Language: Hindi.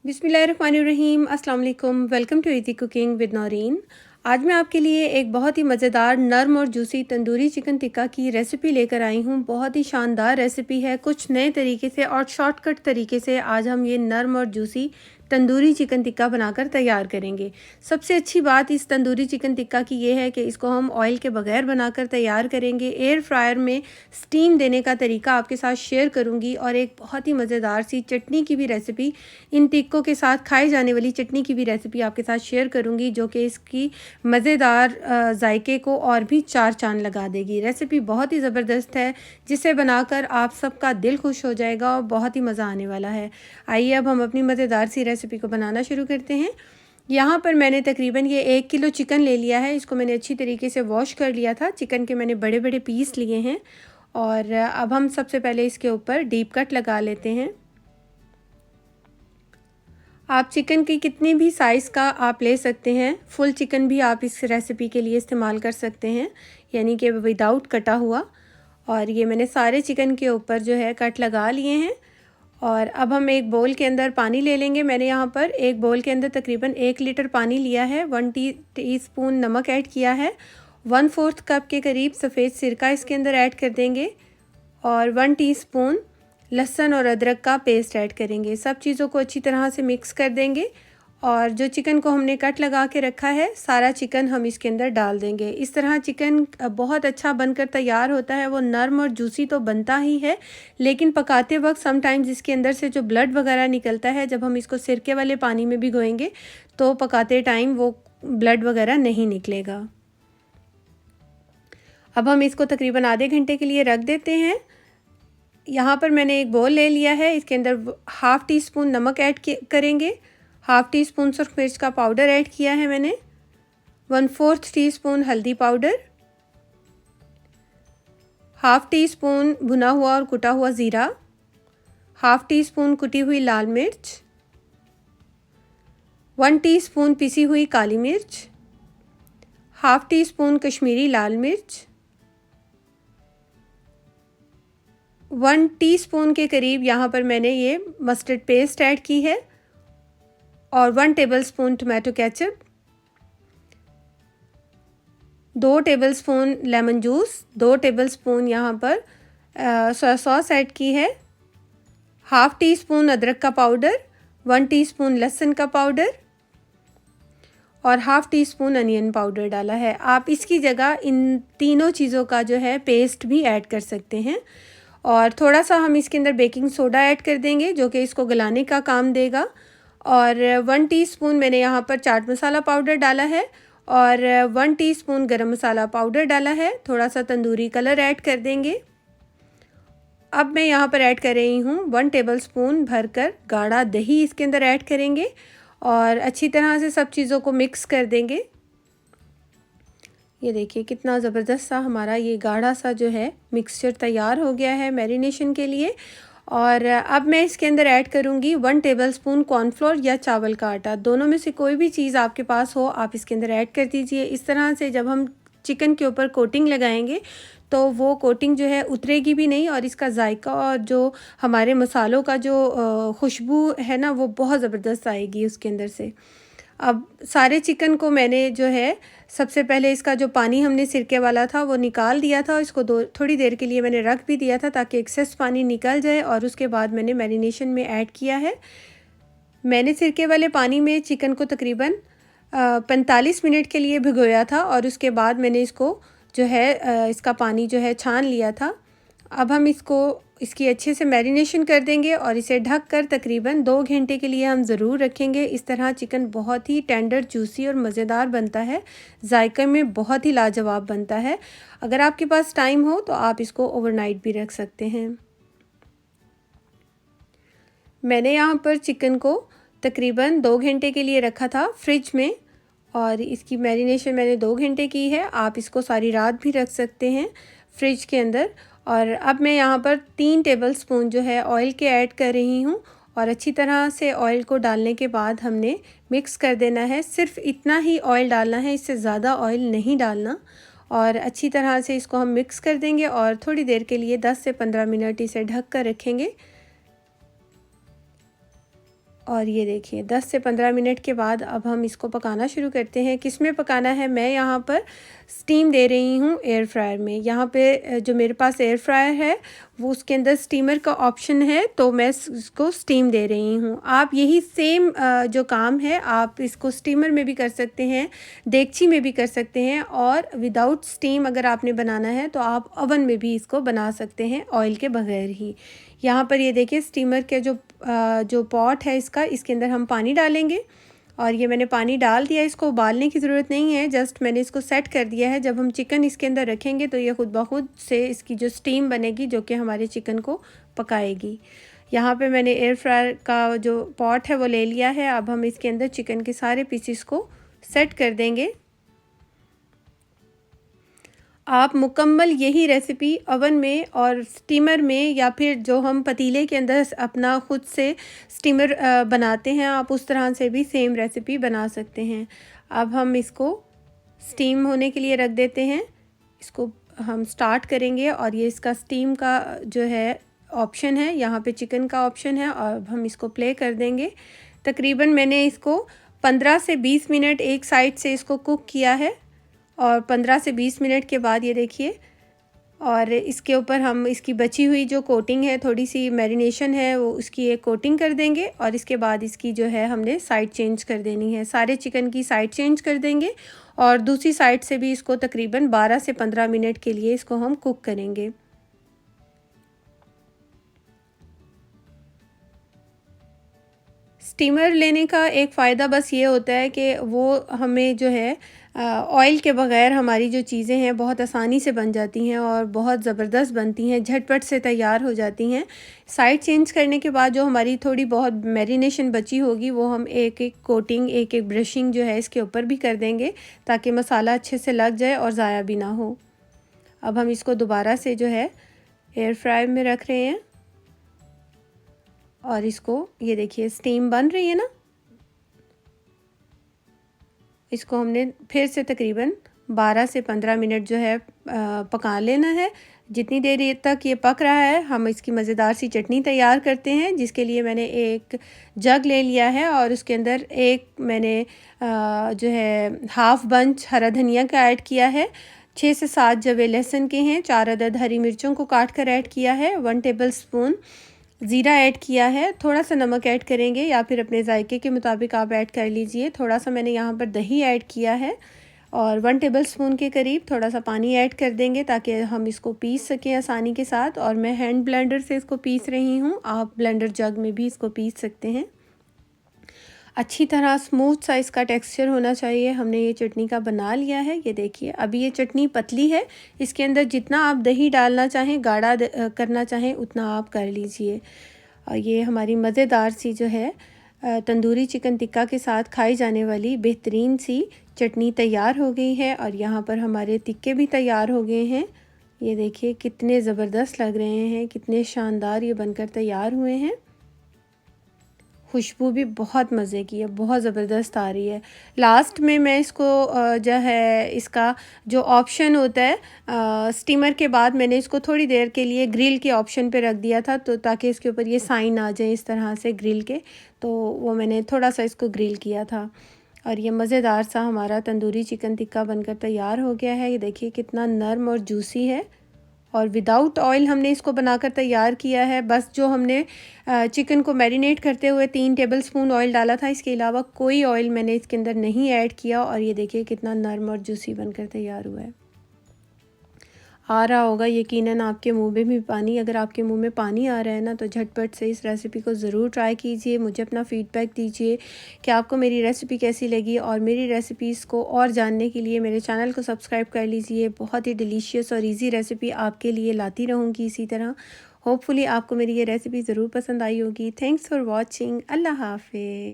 बिस्मिल्लाहिर्रहमानिर्रहीम। अस्सलाम वालेकुम। Welcome to easy cooking with Naureen. आज मैं आपके लिए एक बहुत ही मज़ेदार नरम और जूसी तंदूरी चिकन टिक्का की रेसिपी लेकर आई हूँ। बहुत ही शानदार रेसिपी है। कुछ नए तरीके से और शॉर्टकट तरीके से आज हम ये नरम और जूसी तंदूरी चिकन टिक्का बनाकर तैयार करेंगे। सबसे अच्छी बात इस तंदूरी चिकन टिक्का की ये है कि इसको हम ऑयल के बगैर बनाकर तैयार करेंगे। एयर फ्रायर में स्टीम देने का तरीका आपके साथ शेयर करूँगी और एक बहुत ही मज़ेदार सी चटनी की भी रेसिपी, इन टिक्कों के साथ खाई जाने वाली चटनी की भी रेसिपी आपके साथ शेयर करूँगी, जो कि इसकी मज़ेदार जायके को और भी चार चांद लगा देगी। रेसिपी बहुत ही ज़बरदस्त है, जिसे बनाकर आप सबका दिल खुश हो जाएगा और बहुत ही मज़ा आने वाला है। आइए अब हम अपनी मज़ेदार सी रेसिपी को बनाना शुरू करते हैं। यहाँ पर मैंने तकरीबन ये 1 किलो चिकन ले लिया है। इसको मैंने अच्छी तरीके से वॉश कर लिया था। चिकन के मैंने बड़े बड़े पीस लिए हैं और अब हम सबसे पहले इसके ऊपर डीप कट लगा लेते हैं। आप चिकन की कितनी भी साइज़ का आप ले सकते हैं। फुल चिकन भी आप इस रेसिपी के लिए इस्तेमाल कर सकते हैं, यानी कि विदाउट कटा हुआ। और ये मैंने सारे चिकन के ऊपर जो है कट लगा लिए हैं। और अब हम एक बोल के अंदर पानी ले लेंगे। मैंने यहाँ पर एक बोल के अंदर तकरीबन 1 लीटर पानी लिया है। 1 टीस्पून नमक ऐड किया है। 1/4 कप के करीब सफ़ेद सिरका इसके अंदर ऐड कर देंगे और 1 टीस्पून लहसुन और अदरक का पेस्ट ऐड करेंगे। सब चीज़ों को अच्छी तरह से मिक्स कर देंगे और जो चिकन को हमने कट लगा के रखा है, सारा चिकन हम इसके अंदर डाल देंगे। इस तरह चिकन बहुत अच्छा बनकर तैयार होता है। वो नरम और जूसी तो बनता ही है, लेकिन पकाते वक्त समटाइम्स इसके अंदर से जो ब्लड वगैरह निकलता है, जब हम इसको सिरके वाले पानी में भिगोएंगे तो पकाते टाइम वो ब्लड वगैरह नहीं निकलेगा। अब हम इसको तकरीबन आधे घंटे के लिए रख देते हैं। यहाँ पर मैंने एक बोल ले लिया है। इसके अंदर 1/2 टीस्पून नमक ऐड करेंगे। 1/2 टीस्पून सुरख मिर्च का पाउडर ऐड किया है मैंने। 1/4 टीस्पून हल्दी पाउडर, 1/2 टीस्पून भुना हुआ और कुटा हुआ ज़ीरा, 1/2 टीस्पून कुटी हुई लाल मिर्च, 1 टीस्पून पिसी हुई काली मिर्च, 1/2 टीस्पून कश्मीरी लाल मिर्च, 1 टीस्पून के करीब यहाँ पर मैंने ये मस्टर्ड पेस्ट ऐड की है और 1 tablespoon tomato ketchup, 2 tablespoon lemon juice, 2 tablespoon यहाँ पर सोया सॉस ऐड की है, 1/2 टीस्पून अदरक का पाउडर, 1 टीस्पून लहसुन का पाउडर और 1/2 टीस्पून अनियन पाउडर डाला है। आप इसकी जगह इन तीनों चीज़ों का जो है पेस्ट भी ऐड कर सकते हैं। और थोड़ा सा हम इसके अंदर बेकिंग सोडा ऐड कर देंगे, जो कि इसको गलाने का काम देगा। और 1 टीस्पून मैंने यहाँ पर चाट मसाला पाउडर डाला है और 1 टीस्पून गरम मसाला पाउडर डाला है। थोड़ा सा तंदूरी कलर ऐड कर देंगे। अब मैं यहाँ पर ऐड कर रही हूँ 1 टेबलस्पून भरकर गाढ़ा दही इसके अंदर ऐड करेंगे और अच्छी तरह से सब चीज़ों को मिक्स कर देंगे। ये देखिए कितना ज़बरदस्त सा हमारा ये गाढ़ा सा जो है मिक्सचर तैयार हो गया है मैरिनेशन के लिए। और अब मैं इसके अंदर ऐड करूँगी 1 टेबलस्पून कॉर्नफ्लोर या चावल का आटा। दोनों में से कोई भी चीज़ आपके पास हो आप इसके अंदर ऐड कर दीजिए। इस तरह से जब हम चिकन के ऊपर कोटिंग लगाएंगे तो वो कोटिंग जो है उतरेगी भी नहीं और इसका जायका और जो हमारे मसालों का जो खुशबू है ना, वो बहुत ज़बरदस्त आएगी उसके अंदर से। अब सारे चिकन को मैंने जो है सबसे पहले इसका जो पानी हमने सिरके वाला था वो निकाल दिया था। इसको थोड़ी देर के लिए मैंने रख भी दिया था ताकि एक्सेस पानी निकल जाए और उसके बाद मैंने मैरिनेशन में ऐड किया है। मैंने सिरके वाले पानी में चिकन को तकरीबन 45 मिनट के लिए भिगोया था और उसके बाद मैंने इसको जो है इसका पानी जो है छान लिया था। अब हम इसकी अच्छे से मैरिनेशन कर देंगे और इसे ढक कर तकरीबन 2 घंटे के लिए हम ज़रूर रखेंगे। इस तरह चिकन बहुत ही टेंडर, जूसी और मज़ेदार बनता है। जायके में बहुत ही लाजवाब बनता है। अगर आपके पास टाइम हो तो आप इसको ओवरनाइट भी रख सकते हैं। मैंने यहाँ पर चिकन को तकरीबन 2 घंटे के लिए रखा था फ्रिज में और इसकी मैरिनेशन मैंने 2 घंटे की है। आप इसको सारी रात भी रख सकते हैं फ्रिज के अंदर। और अब मैं यहाँ पर 3 टेबलस्पून जो है ऑयल के ऐड कर रही हूँ और अच्छी तरह से ऑयल को डालने के बाद हमने मिक्स कर देना है। सिर्फ इतना ही ऑयल डालना है, इससे ज़्यादा ऑयल नहीं डालना। और अच्छी तरह से इसको हम मिक्स कर देंगे और थोड़ी देर के लिए 10 से 15 मिनट इसे ढक कर रखेंगे। और ये देखिए 10 से 15 मिनट के बाद अब हम इसको पकाना शुरू करते हैं। किस में पकाना है, मैं यहाँ पर स्टीम दे रही हूँ एयर फ्रायर में। यहाँ पे जो मेरे पास एयर फ्रायर है वो उसके अंदर स्टीमर का ऑप्शन है, तो मैं इसको स्टीम दे रही हूँ। आप यही सेम जो काम है आप इसको स्टीमर में भी कर सकते हैं, देगची में भी कर सकते हैं, और विदाउट स्टीम अगर आपने बनाना है तो आप ओवन में भी इसको बना सकते हैं ऑयल के बगैर ही। यहाँ पर ये देखिए स्टीमर के जो पॉट है इसके अंदर हम पानी डालेंगे, और ये मैंने पानी डाल दिया। इसको उबालने की ज़रूरत नहीं है, जस्ट मैंने इसको सेट कर दिया है। जब हम चिकन इसके अंदर रखेंगे तो ये खुद ब खुद से इसकी जो स्टीम बनेगी जो कि हमारे चिकन को पकाएगी। यहाँ पे मैंने एयर फ्रायर का जो पॉट है वो ले लिया है। अब हम इसके अंदर चिकन के सारे पीसीस को सेट कर देंगे। आप मुकम्मल यही रेसिपी ओवन में और स्टीमर में, या फिर जो हम पतीले के अंदर अपना खुद से स्टीमर बनाते हैं, आप उस तरह से भी सेम रेसिपी बना सकते हैं। अब हम इसको स्टीम होने के लिए रख देते हैं। इसको हम स्टार्ट करेंगे और ये इसका स्टीम का जो है ऑप्शन है, यहाँ पे चिकन का ऑप्शन है, और अब हम इसको प्ले कर देंगे। तकरीबन मैंने इसको 15 से 20 मिनट एक साइड से इसको कुक किया है, और 15 से 20 मिनट के बाद ये देखिए, और इसके ऊपर हम इसकी बची हुई जो कोटिंग है, थोड़ी सी मैरिनेशन है, वो उसकी एक कोटिंग कर देंगे, और इसके बाद इसकी जो है हमने साइड चेंज कर देनी है। सारे चिकन की साइड चेंज कर देंगे, और दूसरी साइड से भी इसको तकरीबन 12 से 15 मिनट के लिए इसको हम कुक करेंगे। स्टीमर लेने का एक फ़ायदा बस ये होता है कि वो हमें जो है ऑयल के बग़ैर हमारी जो चीज़ें हैं बहुत आसानी से बन जाती हैं और बहुत ज़बरदस्त बनती हैं, झटपट से तैयार हो जाती हैं। साइड चेंज करने के बाद जो हमारी थोड़ी बहुत मैरिनेशन बची होगी वो हम एक एक कोटिंग, एक एक ब्रशिंग जो है इसके ऊपर भी कर देंगे, ताकि मसाला अच्छे से लग जाए और ज़ाया भी ना हो। अब हम इसको दोबारा से जो है एयर फ्रायर में रख रहे हैं, और इसको ये देखिए स्टीम बन रही है ना, इसको हमने फिर से तकरीबन 12 से 15 मिनट जो है पका लेना है। जितनी देर तक ये पक रहा है हम इसकी मज़ेदार सी चटनी तैयार करते हैं, जिसके लिए मैंने एक जग ले लिया है और उसके अंदर एक मैंने जो है हाफ़ बंच हरा धनिया का ऐड किया है, 6 से 7 जवे लहसुन के हैं, 4 अदद हरी मिर्चों को काट कर ऐड किया है, 1 टेबलस्पून ज़ीरा ऐड किया है, थोड़ा सा नमक ऐड करेंगे या फिर अपने जायके के मुताबिक आप ऐड कर लीजिए। थोड़ा सा मैंने यहाँ पर दही ऐड किया है, और 1 टेबलस्पून के करीब थोड़ा सा पानी ऐड कर देंगे ताकि हम इसको पीस सकें आसानी के साथ। और मैं हैंड ब्लेंडर से इसको पीस रही हूँ, आप ब्लेंडर जग में भी इसको पीस सकते हैं। अच्छी तरह स्मूथ सा इसका टेक्सचर होना चाहिए। हमने ये चटनी का बना लिया है, ये देखिए। अभी ये चटनी पतली है, इसके अंदर जितना आप दही डालना चाहें, गाढ़ा करना चाहें उतना आप कर लीजिए। और ये हमारी मज़ेदार सी जो है तंदूरी चिकन टिक्का के साथ खाई जाने वाली बेहतरीन सी चटनी तैयार हो गई है। और यहाँ पर हमारे टिक्के भी तैयार हो गए हैं। ये देखिए कितने ज़बरदस्त लग रहे हैं, कितने शानदार ये बनकर तैयार हुए हैं। खुशबू भी बहुत मज़े की है, बहुत ज़बरदस्त आ रही है। लास्ट में मैं इसको जो है इसका जो ऑप्शन होता है स्टीमर के बाद मैंने इसको थोड़ी देर के लिए ग्रिल के ऑप्शन पे रख दिया था, तो ताकि इसके ऊपर ये साइन आ जाए इस तरह से ग्रिल के, तो वो मैंने थोड़ा सा इसको ग्रिल किया था। और ये मज़ेदार सा हमारा तंदूरी चिकन टिक्का बनकर तैयार हो गया है। ये देखिए कितना नरम और जूसी है, और विदाउट ऑयल हमने इसको बनाकर तैयार किया है। बस जो हमने चिकन को मैरिनेट करते हुए 3 टेबलस्पून ऑयल डाला था, इसके अलावा कोई ऑयल मैंने इसके अंदर नहीं ऐड किया। और ये देखिए कितना नरम और जूसी बनकर तैयार हुआ है। आ रहा होगा यकीनन आपके मुंह में भी पानी। अगर आपके मुंह में पानी आ रहा है ना, तो झटपट से इस रेसिपी को ज़रूर ट्राई कीजिए। मुझे अपना फ़ीडबैक दीजिए कि आपको मेरी रेसिपी कैसी लगी, और मेरी रेसिपीज़ को और जानने के लिए मेरे चैनल को सब्सक्राइब कर लीजिए। बहुत ही डिलीशियस और ईजी रेसिपी आपके लिए लाती रहूँगी इसी तरह। होपफुली आपको मेरी ये रेसिपी ज़रूर पसंद आई होगी। Thanks for watching. अल्लाह हाफ़िज़।